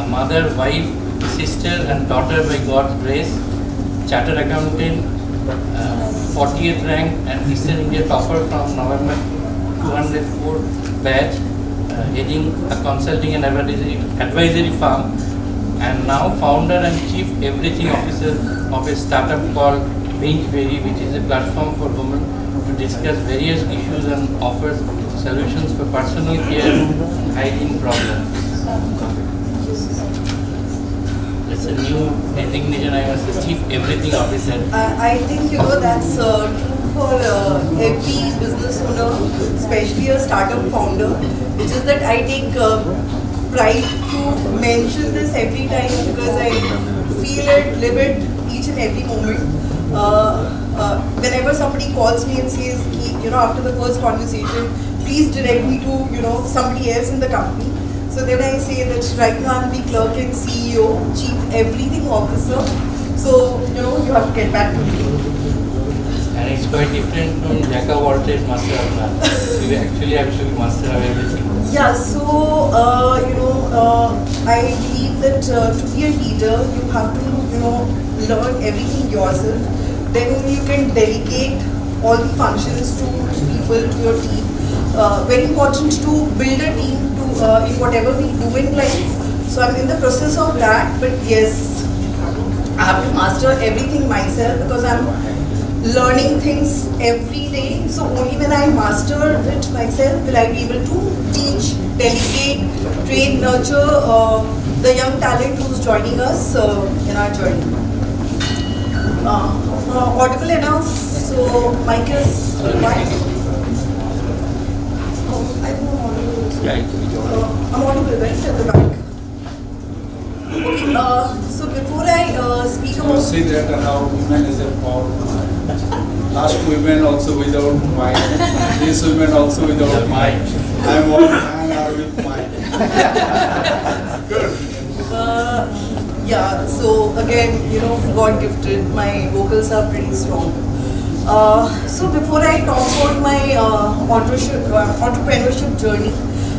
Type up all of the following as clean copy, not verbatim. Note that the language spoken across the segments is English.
a mother, wife, sister and daughter by God's grace, chartered accountant, 40th rank and Eastern India topper from November 204 batch, heading a consulting and advisory firm, and now founder and chief everything officer of a startup called Bingeberry, which is a platform for women to discuss various issues and offers solutions for personal care and hygiene problems. It's a new designation. I was the chief everything officer. I think that's true for every business owner, especially a startup founder, which is that I take pride to mention this every time because I feel it, live it each and every moment. Whenever somebody calls me and says, after the first conversation, please direct me to, somebody else in the company. So then I say that right now I'm the clerk and CEO, chief everything officer. So, you have to get back to me. And it's quite different from Jack of all trades, master of none. You actually have to be master of everything. Yeah, so, I believe that to be a leader, you have to, learn everything yourself. Then only you can delegate all the functions to people, to your team. Very important to build a team in whatever we do in life. So I'm in the process of that, but yes, I have to master everything myself because I'm learning things every day. So only when I master it myself will I be able to teach, delegate, train, nurture the young talent who's joining us in our journey. Audible enough, so mic is fine. I don't know I'm audible, right, at the back. Okay, so before I speak about... You see that how women is empowered. Last women also without mind. This women also without mind. I'm one man or with mind. Good. Yeah, so again, God gifted, my vocals are pretty strong. So before I talk about my entrepreneurship journey,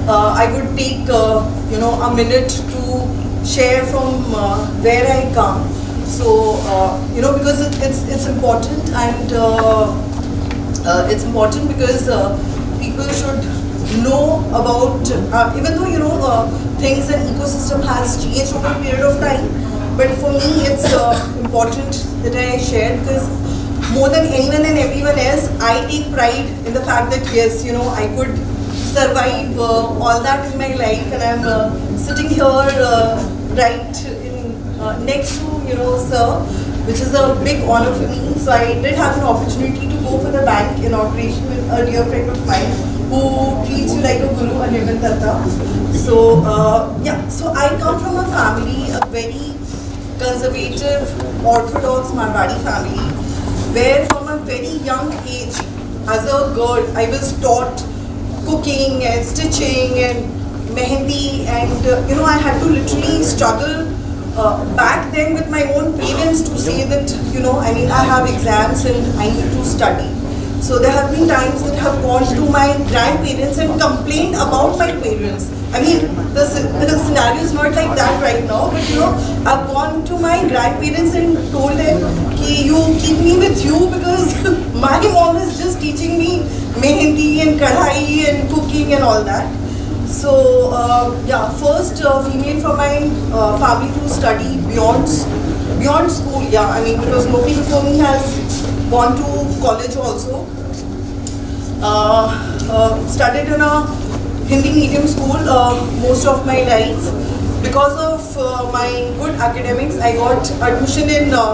I would take a minute to share from where I come. So because it's important, and it's important because people should know about even though things and ecosystem has changed over a period of time, but for me it's important that I share because more than anyone and everyone else, I take pride in the fact that yes, I could survive all that in my life, and I'm sitting here right in next to sir, which is a big honor for me. So I did have an opportunity to go for the bank inauguration with a dear friend of mine who treats you like a guru, Anirban Tata. So yeah, so I come from a family, a very conservative, orthodox Marwari family, where from a very young age, as a girl, I was taught cooking and stitching and mehendi, and I had to literally struggle back then with my own parents to say that I have exams and I need to study. So there have been times that I have gone to my grandparents and complained about my parents. I mean, the scenario is not like that right now, but I've gone to my grandparents and told them, "Ki you keep me with you because my mom is just teaching me mehendi and kadhai and cooking and all that." So yeah, first female from my family to study beyond school. Yeah, I mean, because nobody before me has gone to college also. Studied in a Hindi medium school most of my life. Because of my good academics, I got admission in the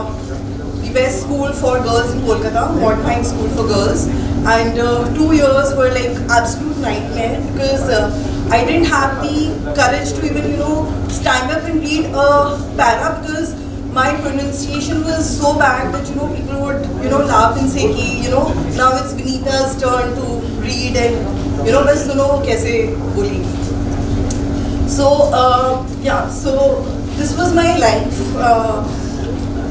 best school for girls in Kolkata, Modern School for Girls. And 2 years were like absolute nightmare because I didn't have the courage to even stand up and read a para because my pronunciation was so bad that people would laugh and say ki now it's Vinita's turn to read and bas suno kaise bolegi. So yeah, so this was my life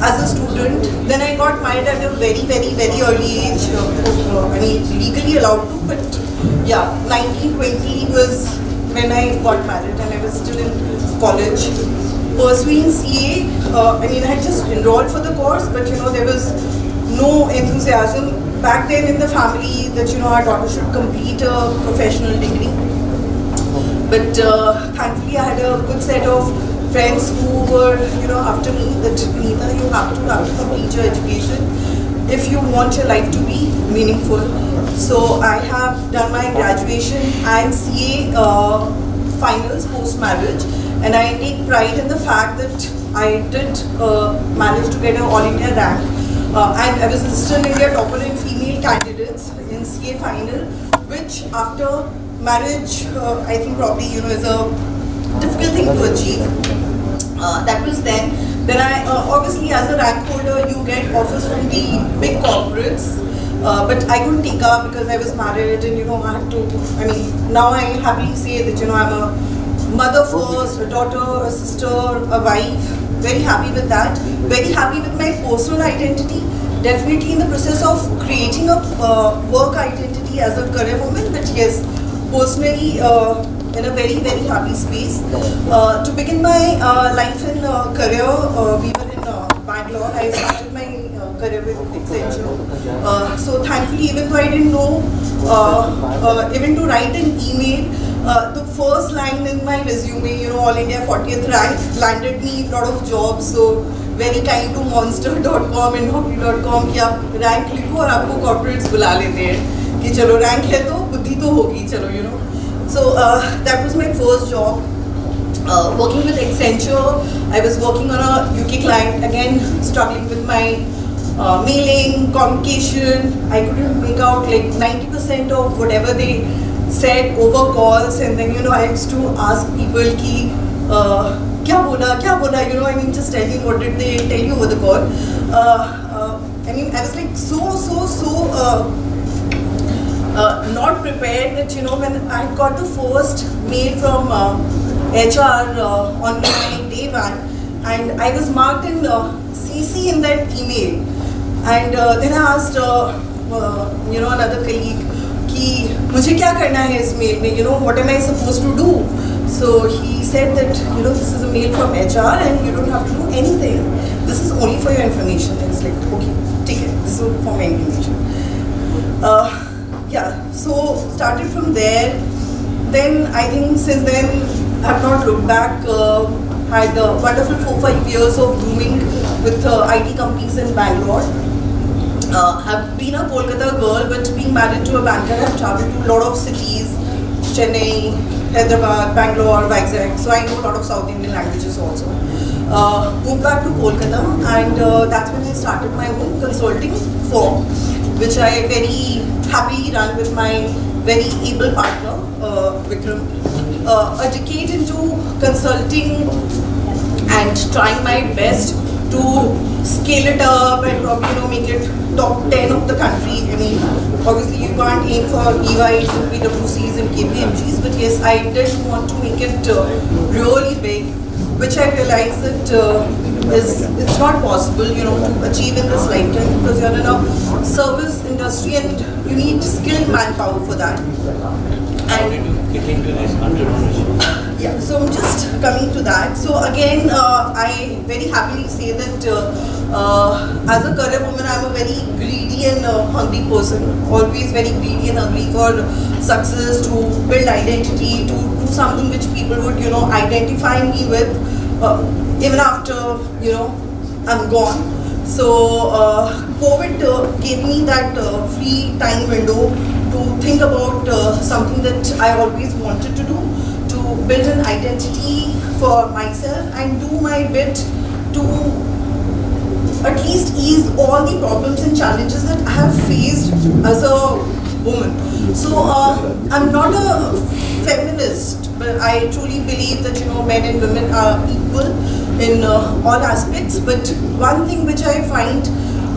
as a student. Then I got married at a very, very, very early age. I mean, legally allowed to, but yeah, 19, 20 was when I got married, and I was still in college. Pursuing CA, I mean, I had just enrolled for the course, but there was no enthusiasm back then in the family that our daughter should complete a professional degree. But thankfully, I had a good set of friends who were after me that Vineeta, you have to complete your education if you want your life to be meaningful. So I have done my graduation and CA finals post-marriage, and I take pride in the fact that I did manage to get an All India rank, and I was still India topper in female candidates in CA final, which after marriage I think probably is a difficult thing to achieve. That was then. Then I obviously, as a rank holder, you get offers from the big corporates, but I couldn't take up because I was married, and I had to. I mean, now I happily say that I'm a mother first, a daughter, a sister, a wife. Very happy with that. Very happy with my personal identity. Definitely in the process of creating a work identity as a career woman. But yes, personally. In a very, very happy space. To begin my life in career, we were in Bangalore. I started my career with Accenture. So thankfully, even though I didn't know, even to write an email, the first line in my resume, All India 40th rank, landed me a lot of jobs. So very kind to monster.com and naukri.com कि आप rank लिखो और आपको corporates बुला लेते हैं कि चलो rank है तो बुद्धि तो होगी चलो So that was my first job. Working with Accenture, I was working on a UK client, again struggling with my mailing, communication. I couldn't make out like 90% of whatever they said over calls, and then I used to ask people ki kya bola, I mean just telling what did they tell you over the call. I mean I was like so not prepared that when I got the first mail from HR on my day one, and I was marked in CC in that email, and then I asked another colleague कि मुझे क्या करना है इस mail में, what am I supposed to do? So he said that this is a mail from HR and you don't have to do anything. This is only for your information. And it's like, okay, take it. This is for my information. Yeah, so started from there. Then I think since then I have not looked back. Had a wonderful 4-5 years of grooming with IT companies in Bangalore. Have been a Kolkata girl, but being married to a banker, I have traveled to a lot of cities: Chennai, Hyderabad, Bangalore, Vizag. So I know a lot of South Indian languages also. Moved back to Kolkata, and that's when I started my own consulting firm, which I very happily run with my very able partner, Vikram. A decade into consulting and trying my best to scale it up and probably make it top 10 of the country. I mean, obviously you can't aim for EYs, PwCs and KPMGs, but yes, I did want to make it really big, which I realized that it's not possible, to achieve in this lifetime, because you're in a service industry and you need skilled manpower for that. How did you get into this entrepreneurship? Yeah, so I'm just coming to that. So again, I very happily say that as a career woman, I'm a very greedy and hungry person. Always very greedy and hungry for success, to build identity, to do something which people would, identify me with, even after, I'm gone. So COVID gave me that free time window to think about something that I always wanted to do, to build an identity for myself and do my bit to at least ease all the problems and challenges that I have faced as a woman. So I'm not a feminist, but I truly believe that men and women are equal in all aspects. But one thing which I find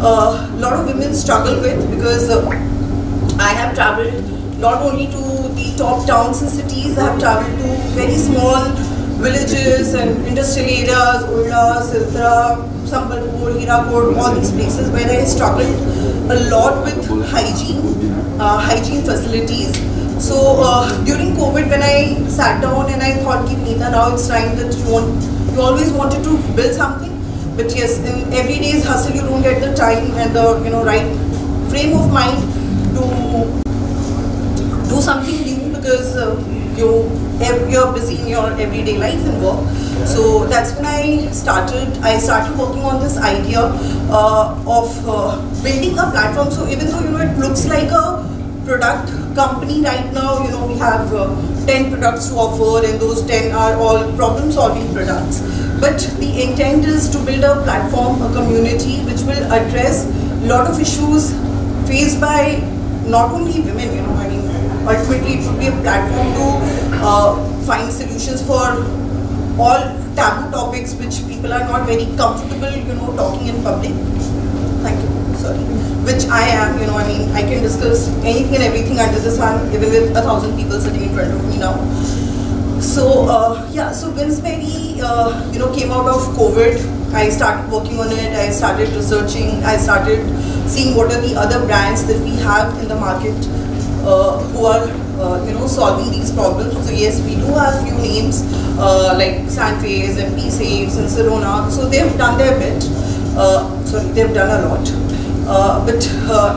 a lot of women struggle with, because I have travelled not only to the top towns and cities, I have travelled to very small villages and industrial areas, Urla, Siltra, Sambalpur, Hirakud, all these places where I struggled a lot with hygiene facilities. So during COVID, when I sat down and I thought, Nita, now it's time that you always wanted to build something, but yes, in everyday's hustle, you don't get the time and the right frame of mind to do something new because you're busy in your everyday life and work. So that's when I started working on this idea of building a platform. So even though it looks like a product company right now, we have 10 products to offer, and those 10 are all problem solving products. But the intent is to build a platform, a community which will address a lot of issues faced by not only women, ultimately it will be a platform to find solutions for all taboo topics which people are not very comfortable, talking in public. Thank you, sorry. Which I am, I can discuss anything and everything under the sun, even with 1,000 people sitting in front of me now. So, so Winsberry, came out of COVID. I started working on it, I started researching, I started seeing what are the other brands that we have in the market who are, solving these problems. So yes, we do have few names like Sanphase and P-Saves and Sirona. So they've done their bit. They've done a lot. But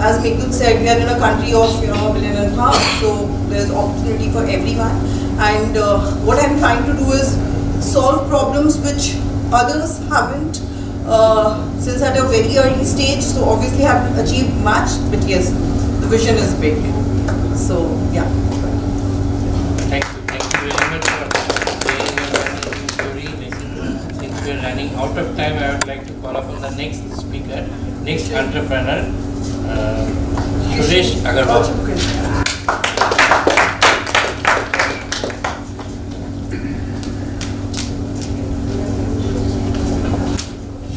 as Mekul said, we are in a country of 1.5 billion, so there's opportunity for everyone. And what I'm trying to do is solve problems which others haven't since at a very early stage. So obviously haven't achieved much, but yes, the vision is big. So yeah. Thank you very much for sharing your story. Since we are running out of time, I would like to call upon the next speaker, next entrepreneur, Suresh Agarwal.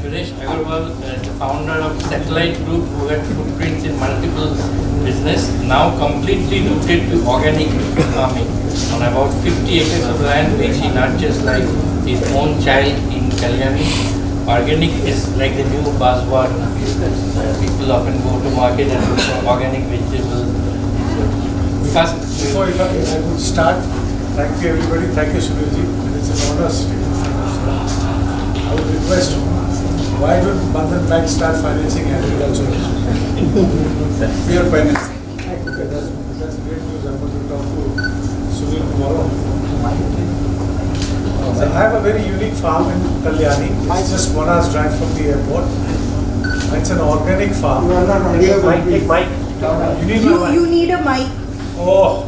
Suresh Agarwal is the founder of Satellite Group, who had footprints in multiple business, now completely rooted to organic farming on about 50 acres of land, which he nurtures like his own child in Kalyani. Organic is like the new buzzword. People often go to market and look for organic vegetables. First, before I would start, thank you everybody, thank you Sunilji, it's an honor sitting. I would request, why don't Bandhan Bank start financing agriculture? We are financing. Okay, that's great news. I'm going to talk to Sunil tomorrow. So I have a very unique farm in Kalyani. It's just 1 hour's drive from the airport. It's an organic farm. You need a mic. Oh,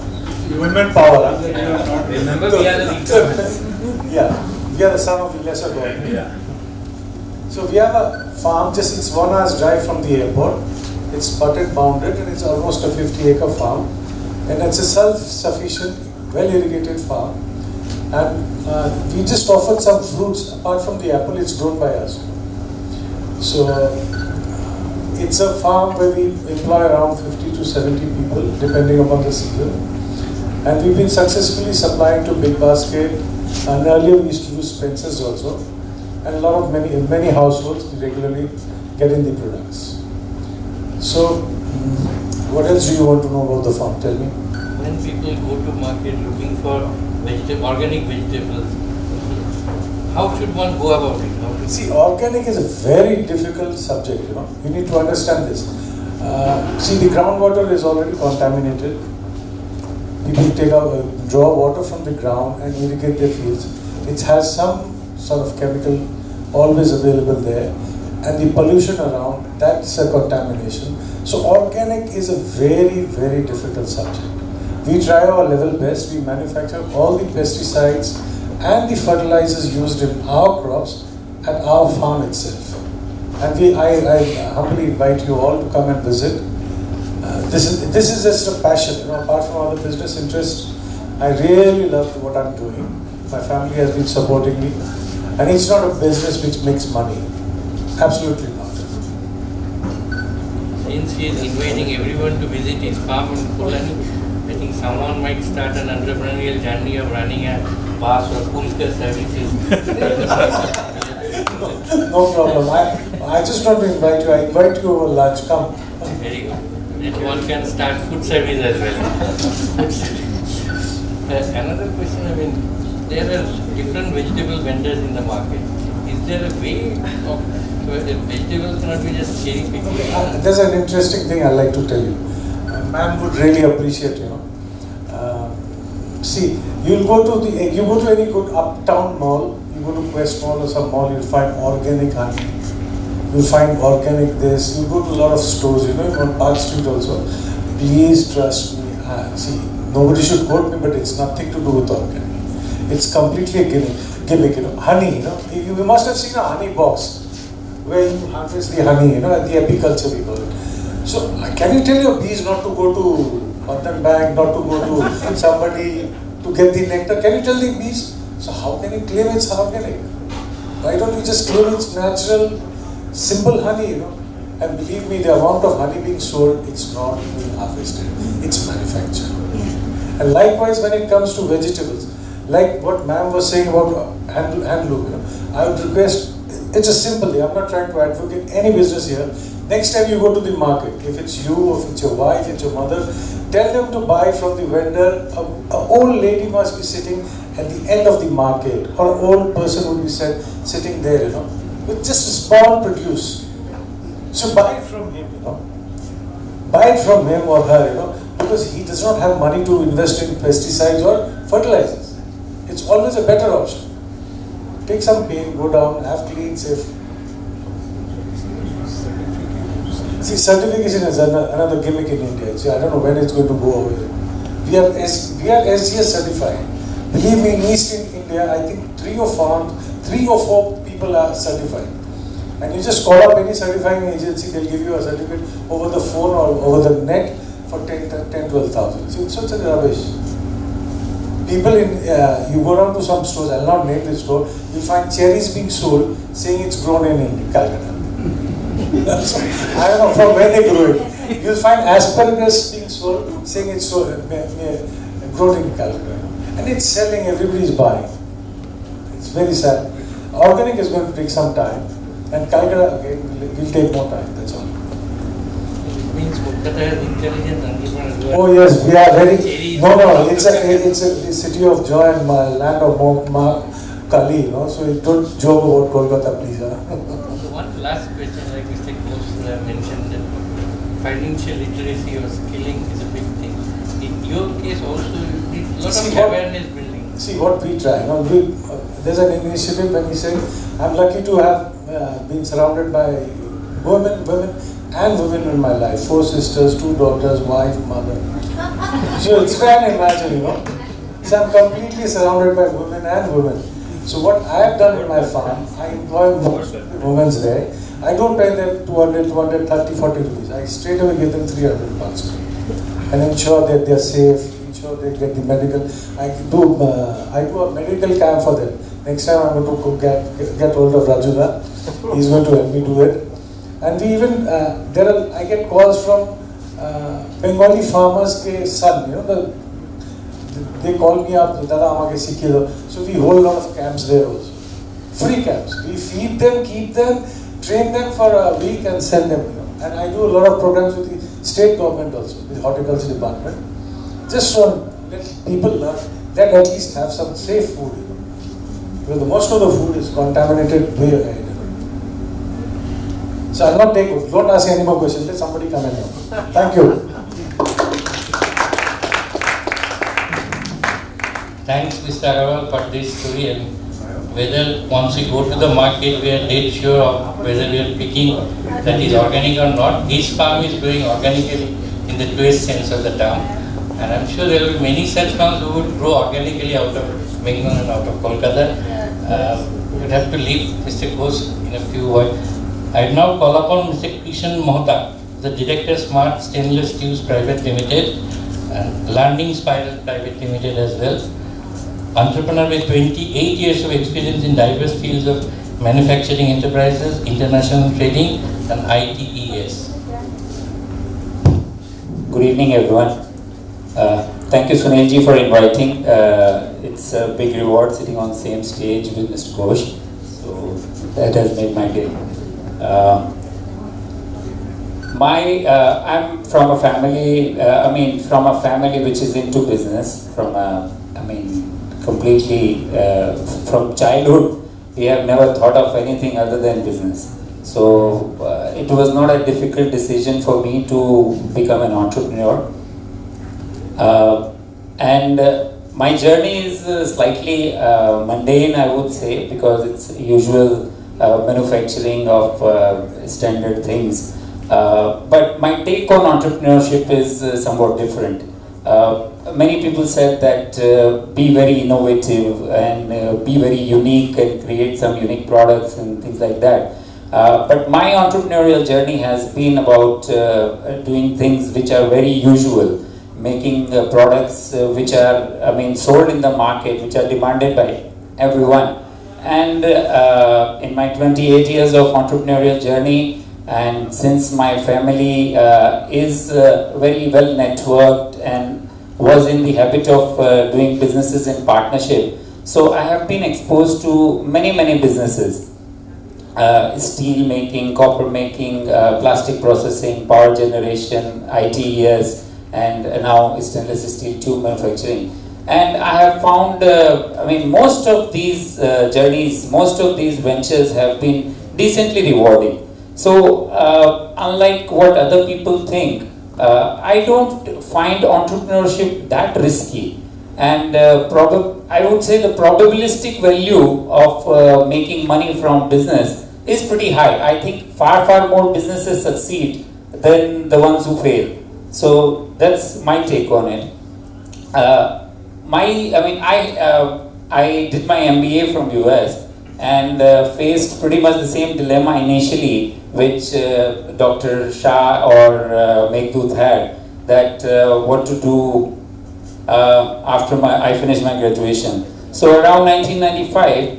women power. remember we are the leaders. Yeah, we are the son of the lesser God. Yeah. So we have a farm, it's 1 hour's drive from the airport. It's butted bounded and it's almost a 50-acre farm. And it's a self-sufficient, well-irrigated farm. And we just offered some fruits. Apart from the apple, it's grown by us. So it's a farm where we employ around 50 to 70 people, depending upon the season. And we've been successfully supplying to Big Basket. And earlier we used to do Spencer's also. And a lot of many households we regularly get in the products. So, what else do you want to know about the farm? Tell me. When people go to market looking for organic vegetables, how should one go about it? See, organic is a very difficult subject. You need to understand this. See, the groundwater is already contaminated. People draw water from the ground and irrigate their fields. It has some sort of chemical always available there, and the pollution around, that's a contamination. So organic is a very, very difficult subject. We try our level best. We manufacture all the pesticides and the fertilizers used in our crops at our farm itself. And I humbly invite you all to come and visit. This is just a passion. Apart from other business interests, I really love what I'm doing. My family has been supporting me. And it's not a business which makes money. Absolutely not. Since he is inviting everyone to visit his farm in Kolani, I think someone might start an entrepreneurial journey of running a bus or pulkar services. No problem. I just want to invite you. I invite you over lunch. Come. Very good. And one can start food service as well. Another question, I mean, there are different vegetable vendors in the market. Is there a way of vegetables cannot be just cherry picking? There's an interesting thing I'd like to tell you. Ma'am would really appreciate, you know. See, you go to any good uptown mall, you go to Quest Mall or some mall, you'll find organic honey. You'll find organic this. You go to a lot of stores, you know, on Park Street also. Please trust me. See, nobody should quote me, but it's nothing to do with organic. It's completely a gimmick, you know. Honey, you know. You must have seen a honey box where you harvest the honey, you know, at the apiculture we call it. So, can you tell your bees not to go to Bandhan Bank, not to go to somebody to get the nectar? Can you tell the bees? So, how can you claim it's organic? Why don't you just claim it's natural, simple honey, you know? And believe me, the amount of honey being sold, it's not being harvested, it's manufactured. And likewise, when it comes to vegetables, like what ma'am was saying about handloom, you know, I would request, it's a simple thing, I'm not trying to advocate any business here. Next time you go to the market, if it's you, or if it's your wife, it's your mother, tell them to buy from the vendor. An old lady must be sitting at the end of the market, or an old person would be sitting there, you know, with just a small produce. So buy it from him, you know. Buy it from him or her, you know, because he does not have money to invest in pesticides or fertilizers. It's always a better option. Take some pain, go down, have clean, safe. See, certification is another gimmick in India. See, I don't know when it's going to go away. We are SGS certified. Believe me, in Eastern India, I think 3 or 4 people are certified. And you just call up any certifying agency, they'll give you a certificate over the phone or over the net for 10-12,000. So it's such a rubbish. People you go down to some stores, I'll not name this store, you'll find cherries being sold saying it's grown in Calcutta. So, I don't know from where they grow it. You'll find asparagus being sold saying it's grown in Calcutta. And it's selling, everybody's buying. It's very sad. Organic is going to take some time. And Calcutta again will take more time, that's all. It means Kolkata has intelligent entrepreneurs. Oh yes, we are very, no, it's a city of joy and land of Kali, you know, so don't joke about Kolkata, please. So one last question, like Mr. Ghosh mentioned, that financial literacy or skilling is a big thing. In your case also, you need a lot of awareness building. See what we try, you know, there's an initiative when he said, I'm lucky to have been surrounded by women in my life. 4 sisters, 2 daughters, wife, mother. So it's try and imagine, you know. So I'm completely surrounded by women. So what I have done in my farm, I employ women's day. I don't pay them 200, 230, 40 rupees. I straight away give them 300 bucks. And ensure that they're safe, ensure they get the medical. I do a medical camp for them. Next time I'm going to get hold of Rajula. He's going to help me do it. And we even, I get calls from Bengali farmers' son, you know, they call me up, Dada, so we hold a lot of camps there also. Free camps. We feed them, keep them, train them for a week and send them. You know. And I do a lot of programs with the state government also, with the horticulture department. Just so let people learn that at least have some safe food. You know. Because most of the food is contaminated way ahead. So I'll not don't ask any more questions, let somebody come and help. Thank you. Thanks, Mr. Agarwal, for this story. And whether once we go to the market, we are dead sure of whether we are picking that is organic or not. His farm is growing organically in the truest sense of the term. And I'm sure there will be many such farms who would grow organically out of Bengal and out of Kolkata. We'd have to leave Mr. Ghosh in a few words. I now call upon Mr. Kishan Mohta, the Director Smart Stainless Steels Private Limited and Landing Spiral Private Limited as well. Entrepreneur with 28 years of experience in diverse fields of manufacturing enterprises, international trading and ITES. Good evening everyone. Thank you Sunilji for inviting. It's a big reward sitting on the same stage with Mr. Ghosh. So that has made my day. I'm from a family, from a family which is into business, from a completely from childhood. We have never thought of anything other than business. So it was not a difficult decision for me to become an entrepreneur. My journey is slightly mundane, I would say, because it's usual manufacturing of standard things. But my take on entrepreneurship is somewhat different. Many people said that be very innovative and be very unique and create some unique products and things like that. But my entrepreneurial journey has been about doing things which are very usual, making products which are, sold in the market, which are demanded by everyone. And in my 28 years of entrepreneurial journey, and since my family is very well networked and was in the habit of doing businesses in partnership, so I have been exposed to many businesses. Steel making, copper making, plastic processing, power generation, ITES, and now stainless steel tube manufacturing. And I have found, most of these journeys, most of these ventures have been decently rewarding. So, unlike what other people think, I don't find entrepreneurship that risky. And I would say the probabilistic value of making money from business is pretty high. I think far more businesses succeed than the ones who fail. So that's my take on it. I did my MBA from US and faced pretty much the same dilemma initially which Dr. Shah or Meghdoot had, that what to do after I finished my graduation. So around 1995,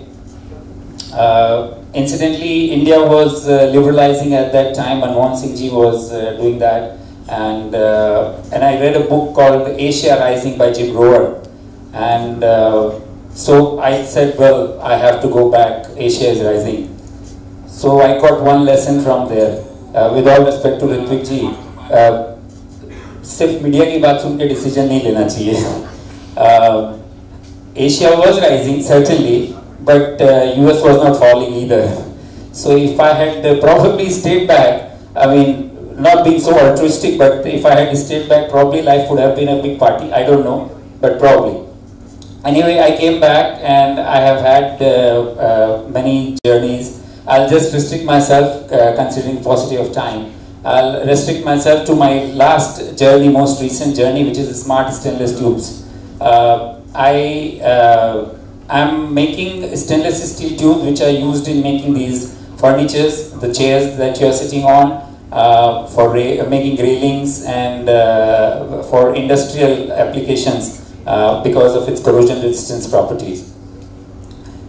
incidentally, India was liberalizing at that time. Manmohan Singh ji was doing that, and I read a book called Asia Rising by Jim Rohwer, and so I said, well, I have to go back. Asia is rising. So I got one lesson from there. With all respect to Ritvik ji, सिर्फ media की बात सुन के decision नहीं लेना चाहिए. Asia was rising certainly, but US was not falling either. So if I had probably stayed back, not being so altruistic, but if I had stayed back, probably life would have been a big party. I don't know, but probably. Anyway, I came back and I have had many journeys. I'll just restrict myself, considering paucity of time. I'll restrict myself to my last journey, most recent journey, which is the smart stainless tubes. I am making stainless steel tubes which are used in making these furnitures, the chairs that you are sitting on, for making railings and for industrial applications because of its corrosion resistance properties.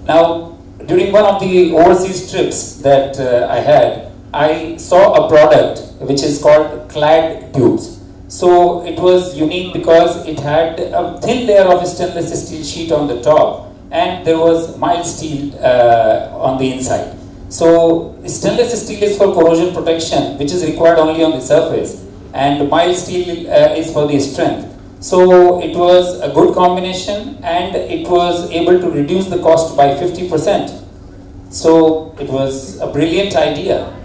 Now, during one of the overseas trips that I had, I saw a product which is called clad tubes. So it was unique because it had a thin layer of stainless steel sheet on the top and there was mild steel on the inside. So stainless steel is for corrosion protection, which is required only on the surface, and mild steel is for the strength. So it was a good combination and it was able to reduce the cost by 50%. So it was a brilliant idea.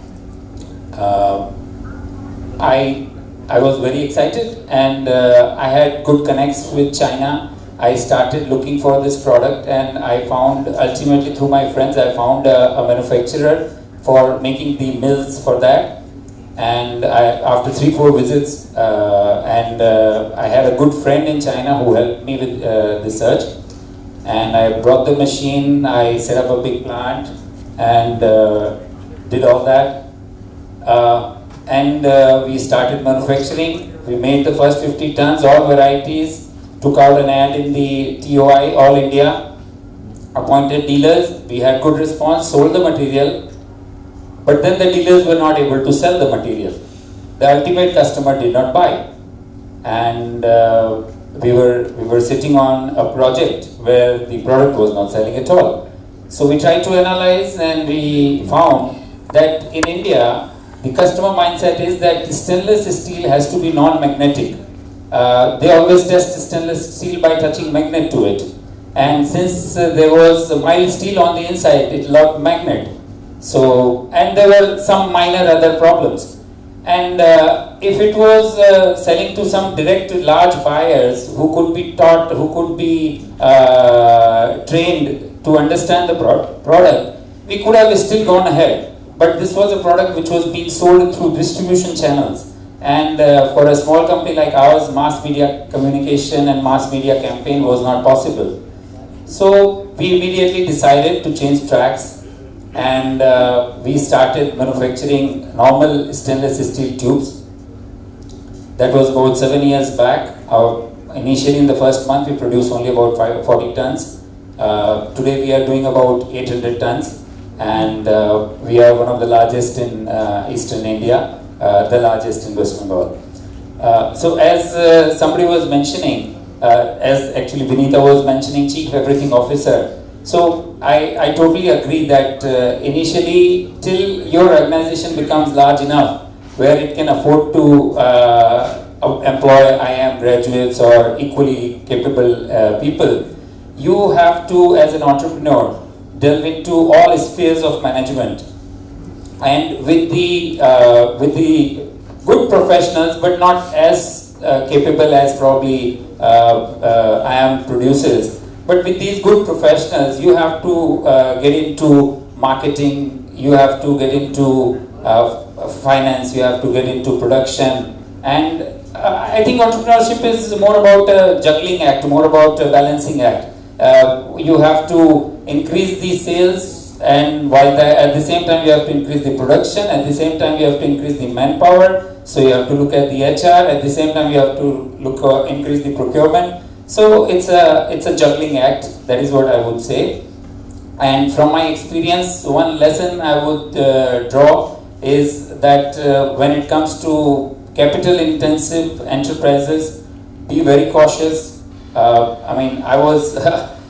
I was very excited and I had good connects with China. I started looking for this product and I found, ultimately through my friends, I found a manufacturer for making the mills for that. And after 3-4 visits, I had a good friend in China who helped me with the search. And I brought the machine, I set up a big plant and did all that. We started manufacturing. We made the first 50 tons, all varieties, took out an ad in the TOI, All India, appointed dealers. We had good response, sold the material, but then the dealers were not able to sell the material. The ultimate customer did not buy. And we were sitting on a project where the product was not selling at all. So we tried to analyze and we found that in India, the customer mindset is that stainless steel has to be non-magnetic. They always test stainless steel by touching magnet to it. and since there was mild steel on the inside, it locked magnet. So, and there were some minor other problems. And if it was selling to some direct large buyers who could be taught, who could be trained to understand the product, we could have still gone ahead. But this was a product which was being sold through distribution channels. And for a small company like ours, mass media communication and mass media campaign was not possible. So we immediately decided to change tracks, and we started manufacturing normal stainless steel tubes. That was about 7 years back. Initially in the first month we produced only about 40 tons. Today we are doing about 800 tons, and we are one of the largest in Eastern India, the largest in West Bengal. So as somebody was mentioning, as actually Vinita was mentioning, Chief Everything Officer. So I totally agree that initially, till your organization becomes large enough where it can afford to employ IIM graduates or equally capable people, you have to, as an entrepreneur, delve into all spheres of management. And with the good professionals, but not as capable as probably IIM produces, but with these good professionals, you have to get into marketing, you have to get into finance, you have to get into production. And I think entrepreneurship is more about a juggling act, more about a balancing act. You have to increase the sales, and while at the same time you have to increase the production, at the same time you have to increase the manpower, so you have to look at the HR, at the same time you have to increase the procurement. So it's a juggling act, that is what I would say. And from my experience, one lesson I would draw is that when it comes to capital intensive enterprises, be very cautious. I mean,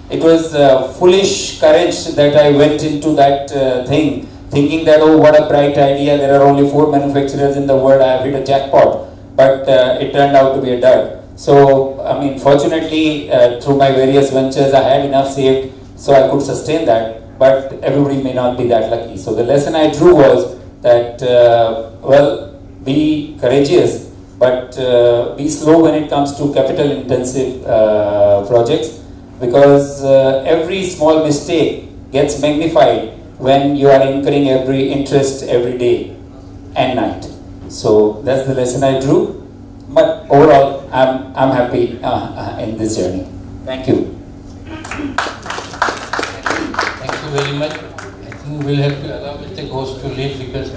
it was foolish courage that I went into that thing, thinking that, oh, what a bright idea, there are only 4 manufacturers in the world, I have hit a jackpot. But it turned out to be a dud. So, I mean, fortunately, through my various ventures, I had enough saved so I could sustain that, but everybody may not be that lucky. So the lesson I drew was that, well, be courageous, but be slow when it comes to capital intensive projects, because every small mistake gets magnified when you are incurring every interest every day and night. So that's the lesson I drew. But overall, I'm happy in this journey. Thank you. Thank you very much. I think we'll have to allow Mr. Ghosh to leave because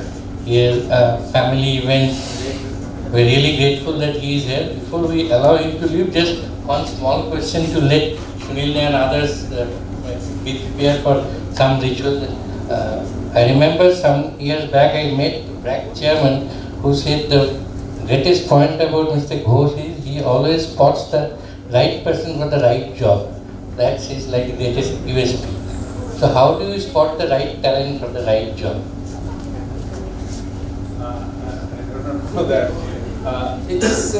he has a family event. We're really grateful that he is here. Before we allow him to leave, just one small question to let Sunil and others be prepared for some ritual. I remember some years back I met the BRAC chairman who said the greatest point about Mr. Ghosh is he always spots the right person for the right job. That's his like greatest USP. So how do you spot the right talent for the right job? I don't know that. It is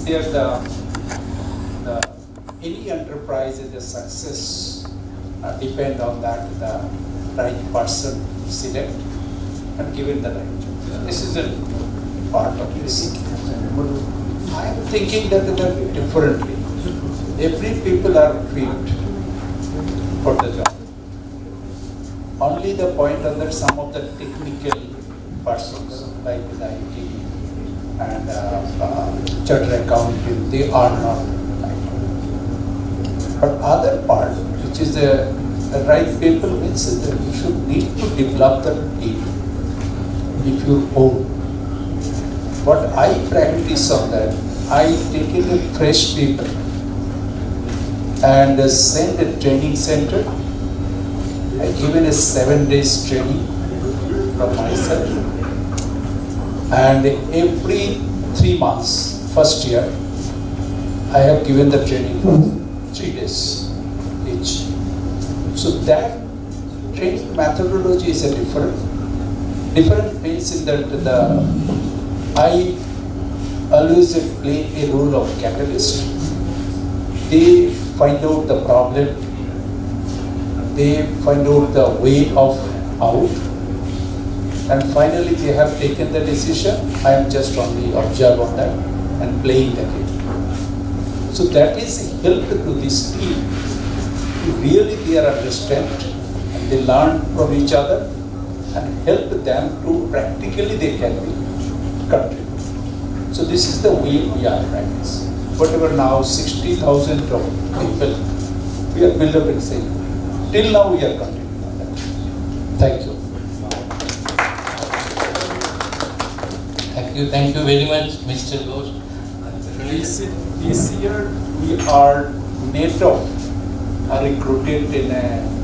there the any enterprise is a success depend on that the right person select and given the right job. This is a part of this. I am thinking that differently. Every people are fit for the job. Only the point on that some of the technical persons like the IT and chartered accounting, they are not right. But other part, which is the right people, means that you should need to develop the team if you own. What I practice on that, I take it a fresh people and send a training center. I given a 7 days training from myself, and every 3 months, first year, I have given the training for 3 days each. So that training methodology is a different means in that I always play a role of catalyst. They find out the problem, they find out the way of out, and finally they have taken the decision. I am just only observe on that and playing the game. So that is help to this team. Really they are understand and they learn from each other and help them to practically they can be contribute. So this is the way we are practicing. Whatever now 60,000 of people, we are built up in same. Till now we are continuing on that. Thank you. Thank you very much, Mr. Ghosh. This year we are net of recruited in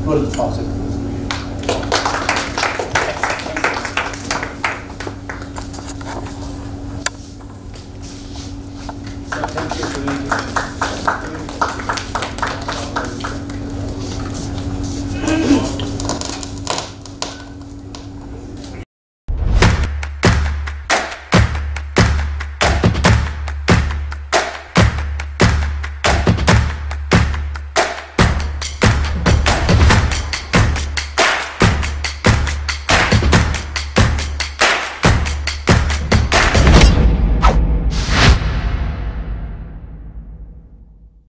12,000.